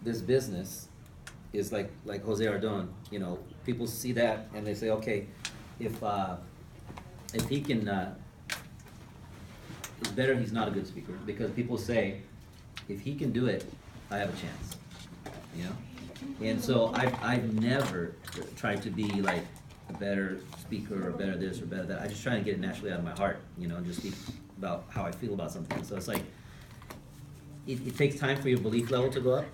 this business is like Jose Ardon, you know, people see that and they say, okay, if he can, it's better he's not a good speaker, because people say, if he can do it, I have a chance, you know? And so I've never tried to be like a better speaker or better this or better that. I just try to get it naturally out of my heart, you know, and just speak about how I feel about something. So it's like, it takes time for your belief level to go up,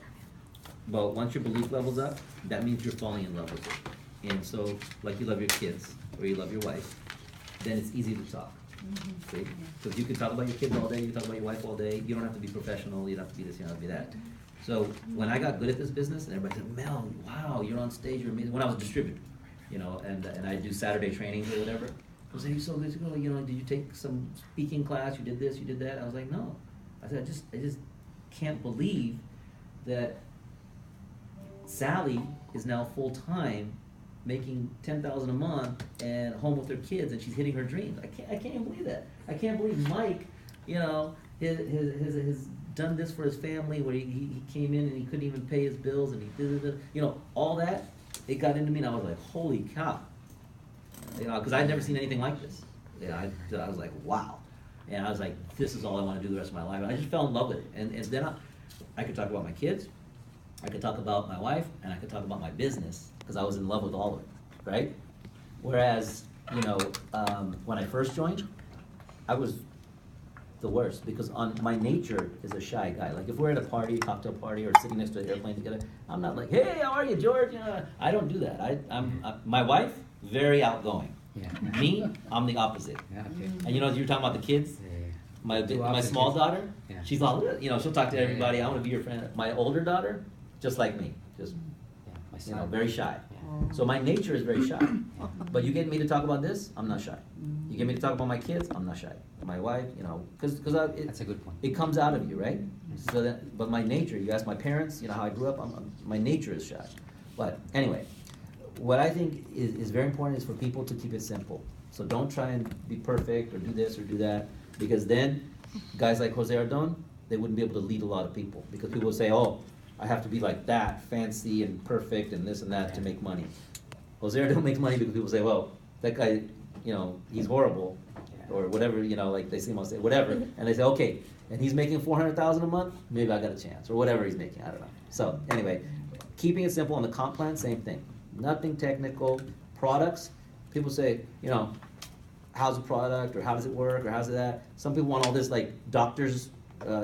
but once your belief level's up, that means you're falling in love with it. And so, like you love your kids, or you love your wife, then it's easy to talk. See? Because you can talk about your kids all day, you can talk about your wife all day, you don't have to be professional, you don't have to be this, you don't have to be that. So when I got good at this business, and everybody said, Mel, wow, you're on stage, you're amazing. When I was a distributor, you know, and I do Saturday trainings or whatever, I was like, you're so good to go, you know, did you take some speaking class, you did this, you did that? I was like, no. I said, I just can't believe that Sally is now full-time, making $10,000 a month and home with her kids, and she's hitting her dreams. I can't even believe that. I can't believe Mike, you know, his done this for his family, where he came in and he couldn't even pay his bills, and he did it, you know, all that. It got into me, and I was like, holy cow, you know, because I'd never seen anything like this. Yeah, I was like, wow, and I was like, this is all I want to do the rest of my life. And I just fell in love with it, and then I could talk about my kids, I could talk about my wife, and I could talk about my business, because I was in love with all of it, right? Whereas, you know, when I first joined, I was the worst, because on my nature is a shy guy. Like if we're at a party, cocktail party, or sitting next to an airplane together, I'm not like, hey, how are you, George? I don't do that. My wife, very outgoing. Yeah. Me, I'm the opposite. Yeah, okay. And you know, you're talking about the kids. Yeah. Two My opposite small kids. daughter, Yeah. she's all, you know, she'll talk to Yeah, everybody. yeah. I want to be your friend. My older daughter, just like me, just Yeah, my you know, son. very shy. Yeah. So my nature is very shy. But you get me to talk about this, I'm not shy. You get me to talk about my kids, I'm not shy. My wife, you know, because That's a good point. it comes out of you, right? So that, but my nature, you ask my parents, you know, how I grew up, my nature is shy. But anyway, what I think is very important is for people to keep it simple. So don't try and be perfect or do this or do that, because then guys like Jose Ardon, they wouldn't be able to lead a lot of people, because people would say, oh, I have to be like that, fancy and perfect and this and that to make money. Jose Ardon makes money because people say, well, that guy, you know, he's horrible, or whatever, you know, like they see him on stage, whatever, and they say, okay, and he's making $400,000 a month, maybe I got a chance, or whatever he's making, I don't know. So anyway, keeping it simple on the comp plan, same thing. Nothing technical. Products, people say, you know, how's the product, or how does it work, or how's it that? Some people want all this like doctor's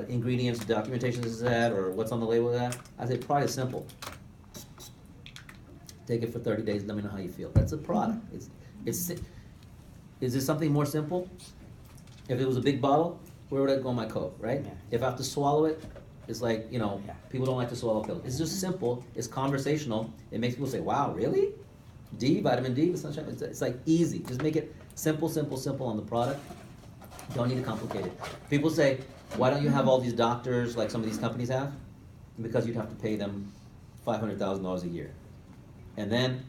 ingredients, documentation, this is that, or what's on the label of that. I say product is simple. Take it for 30 days, let me know how you feel. That's a product. Is this something more simple? If it was a big bottle, where would I go in my coat, right? Yeah. If I have to swallow it, it's like, you know, Yeah. people don't like to swallow pills. It's just simple, it's conversational, it makes people say, wow, really? D, vitamin D, the sunshine, it's like easy. Just make it simple, simple, simple on the product. Don't need to complicate it. People say, why don't you have all these doctors like some of these companies have? Because you'd have to pay them $500,000 a year. And then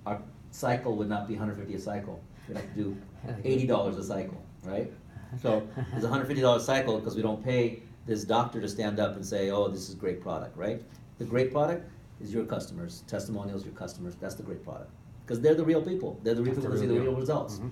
our cycle would not be $150 a cycle. We'd have to do $80 a cycle, right? So it's a $150 cycle because we don't pay this doctor to stand up and say, oh, this is a great product, right? The great product is your customers, testimonials, your customers. That's the great product. Because they're the real people. They're the real people that see the real results. Mhm.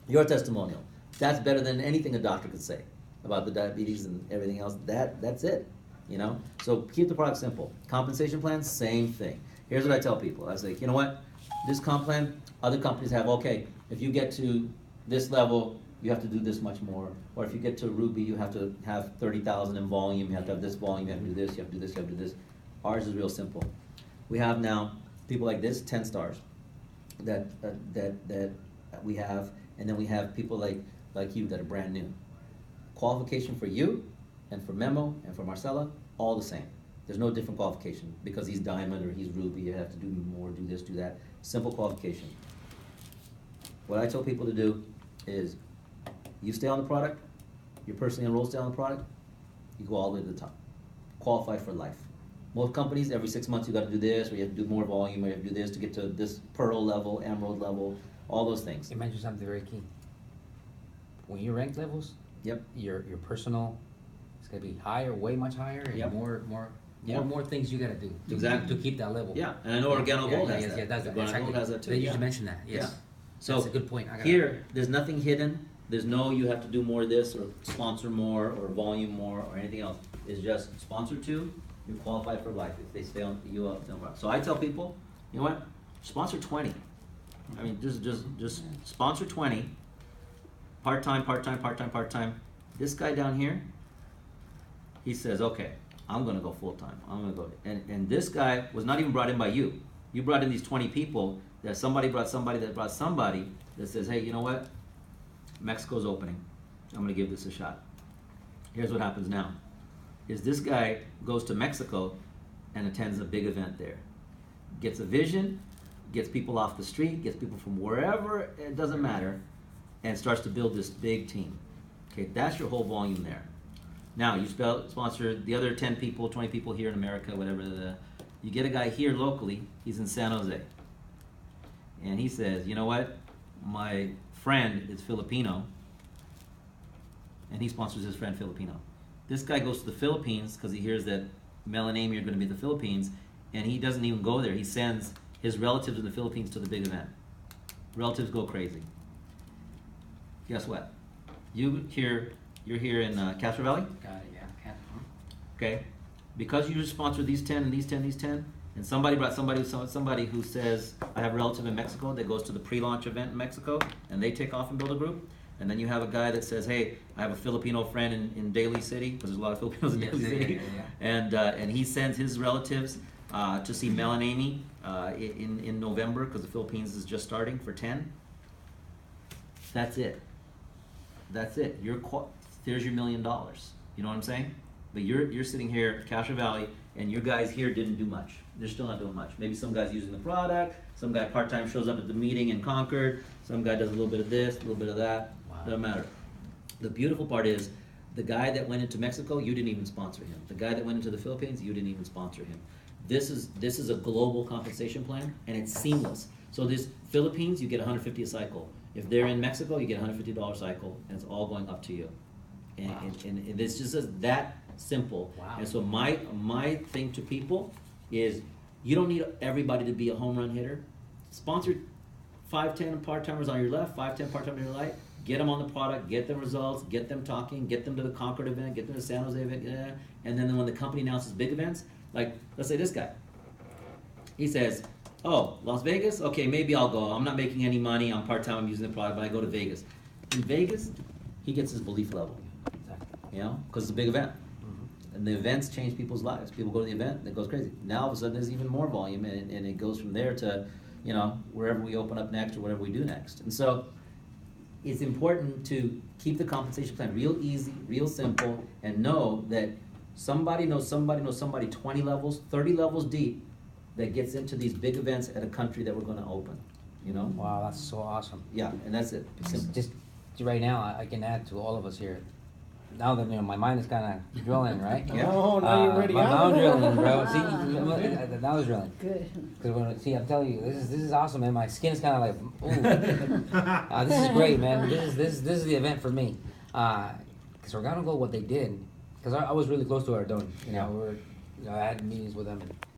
Your testimonial. That's better than anything a doctor could say about the diabetes and everything else. That's it, you know? So keep the product simple. Compensation plan, same thing. Here's what I tell people. I say, you know what? This comp plan, other companies have, okay, if you get to this level, you have to do this much more. Or if you get to Ruby, you have to have 30,000 in volume, you have to have this volume, you have to do this, you have to do this, you have to do this. Ours is real simple. We have now people like this, 10 stars, that we have, and then we have people like you that are brand new. Qualification for you, and for Memo, and for Marcella, all the same. There's no different qualification, because he's diamond or he's ruby, you have to do more, do this, do that. Simple qualification. What I tell people to do is, you stay on the product, your personally enrolled stay on the product, you go all the way to the top. Qualify for life. Most companies, every 6 months you gotta do this, or you have to do more volume, or you have to do this to get to this pearl level, emerald level, all those things. You mentioned something very key. When you rank levels, Yep. your personal, it's gonna be higher, way much higher, and Yep. more Yeah. more things you gotta do to, Exactly. to keep that level. Yeah, and I know Organo Gold has yes, that. Yeah, that's Organo exactly. Gold has that too. You Yeah. just mentioned that. Yes. Yeah. So That's a good point. here, there's nothing hidden. There's no you have to do more of this or sponsor more or volume more or anything else. It's just sponsor 2, you qualify for life if they stay on you up. So I tell people, you know what? Sponsor 20. I mean, just sponsor 20. Part-time, part-time, part-time, part-time. This guy down here, he says, okay, I'm gonna go full-time. I'm gonna go. And this guy was not even brought in by you. You brought in these 20 people that somebody brought somebody that brought somebody that says, hey, you know what? Mexico's opening. I'm gonna give this a shot. Here's what happens now. Is this guy goes to Mexico and attends a big event there. Gets a vision, gets people off the street, gets people from wherever, it doesn't matter, and starts to build this big team. Okay, that's your whole volume there. Now, you sponsor the other 10 people, 20 people here in America, whatever. You get a guy here locally, he's in San Jose. And he says, you know what? My friend is Filipino, and he sponsors his friend Filipino. This guy goes to the Philippines because he hears that Mel and Amy are going to be at the Philippines, and he doesn't even go there. He sends his relatives in the Philippines to the big event. Relatives go crazy. Guess what? You're here in Castro Valley, Got it. Yeah. okay? Because you sponsor these 10 and these 10, these 10, and somebody brought somebody who says, I have a relative in Mexico that goes to the pre-launch event in Mexico, and they take off and build a group. And then you have a guy that says, hey, I have a Filipino friend in Daly City, because there's a lot of Filipinos in Yes, Daly yeah, City. yeah. And he sends his relatives to see Mel and Amy in November, because the Philippines is just starting for 10. That's it. That's it. There's your $1 million. You know what I'm saying? But you're sitting here at Castro Valley, and your guys here didn't do much. They're still not doing much. Maybe some guy's using the product, some guy part-time shows up at the meeting in Concord, some guy does a little bit of this, a little bit of that. Wow. Doesn't matter. The beautiful part is, the guy that went into Mexico, you didn't even sponsor him. The guy that went into the Philippines, you didn't even sponsor him. This is a global compensation plan, and it's seamless. So this Philippines, you get $150 a cycle. If they're in Mexico, you get $150 cycle, and it's all going up to you. And, Wow. and it's just that simple. Wow. And so my thing to people is, you don't need everybody to be a home run hitter. Sponsor 5-10 part-timers on your left, 5-10 part-timers on your right. Get them on the product, get them results, get them talking, get them to the Concord event, get them to the San Jose event, and then when the company announces big events, like, let's say this guy, he says, oh, Las Vegas? Okay, maybe I'll go. I'm not making any money, I'm part-time, I'm using the product, but I go to Vegas. In Vegas, he gets his belief level, Exactly. you know, because it's a big event. Mm-hmm. And the events change people's lives. People go to the event, and it goes crazy. Now, all of a sudden, there's even more volume, and it goes from there to, you know, wherever we open up next or whatever we do next. And so, it's important to keep the compensation plan real easy, real simple, and know that somebody knows somebody 20 levels, 30 levels deep that gets into these big events at a country that we're going to open. You know? Wow, that's so awesome. Yeah, and that's it. Simple. Just right now, I can add to all of us here. Now that my mind is kind of drilling, right? Yeah. Oh, now you're ready. Now I'm drilling, bro. See, Good. now it's drilling. Good. Because I'm telling you, this is awesome, man. My skin is kind of like, ooh, this is great, man. This is the event for me. Because Organo Gold, what they did, because I was really close to Ardoni. You know, I had meetings with them, and